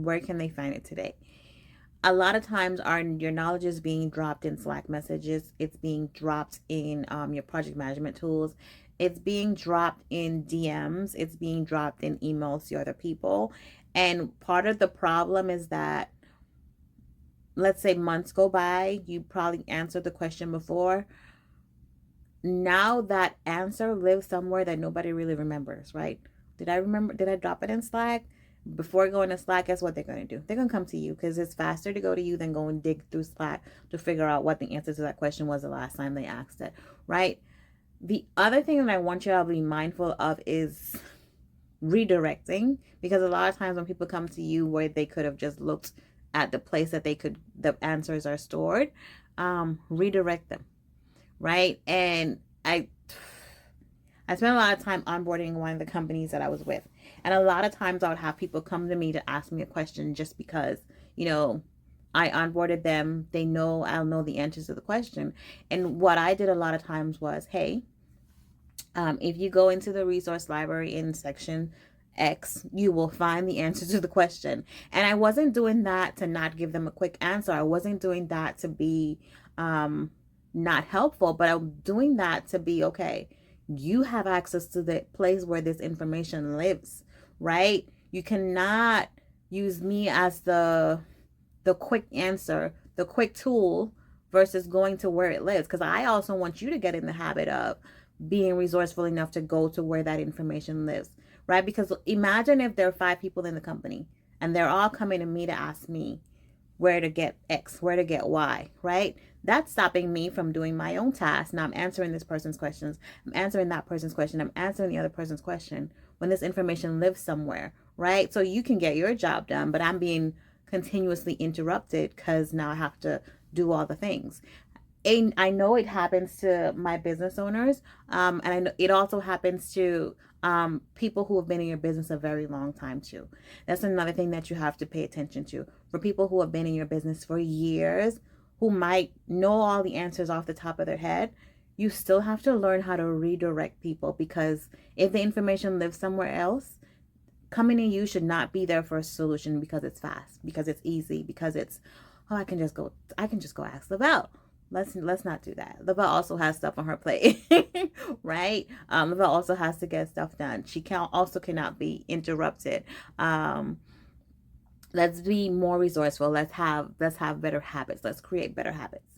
where can they find it today? A lot of times your knowledge is being dropped in Slack messages. It's being dropped in your project management tools. It's being dropped in DMs. It's being dropped in emails to other people. And part of the problem is that, let's say months go by, you probably answered the question before. Now that answer lives somewhere that nobody really remembers, right? Did I remember? Did I drop it in Slack? Before going to Slack, guess what they're going to do? They're going to come to you because it's faster to go to you than go and dig through Slack to figure out what the answer to that question was the last time they asked it, right? The other thing that I want you to be mindful of is redirecting, because a lot of times when people come to you where they could have just looked at the place that the answers are stored, redirect them, right? And I spent a lot of time onboarding one of the companies that I was with. And a lot of times I would have people come to me to ask me a question just because, I onboarded them. They know I'll know the answers to the question. And what I did a lot of times was, hey, if you go into the resource library in section X, you will find the answer to the question. And I wasn't doing that to not give them a quick answer. I wasn't doing that to be not helpful, but I'm doing that to be, okay, you have access to the place where this information lives, right? You cannot use me as the quick answer, the quick tool versus going to where it lives. Because I also want you to get in the habit of being resourceful enough to go to where that information lives, right? Because imagine if there are 5 people in the company and they're all coming to me to ask me where to get X, where to get Y, right? That's stopping me from doing my own task. Now I'm answering this person's questions. I'm answering that person's question. I'm answering the other person's question when this information lives somewhere, right? So you can get your job done, but I'm being continuously interrupted because now I have to do all the things. And I know it happens to my business owners, and I know it also happens to people who have been in your business a very long time too. That's another thing that you have to pay attention to. For people who have been in your business for years, who might know all the answers off the top of their head, you still have to learn how to redirect people, because if the information lives somewhere else, coming to you should not be their first solution because it's fast, because it's easy, because it's, oh, I can just go ask Lavelle. Let's not do that. Lavelle also has stuff on her plate, right? Lavelle also has to get stuff done. She cannot be interrupted. Let's be more resourceful. Let's have better habits. Let's create better habits.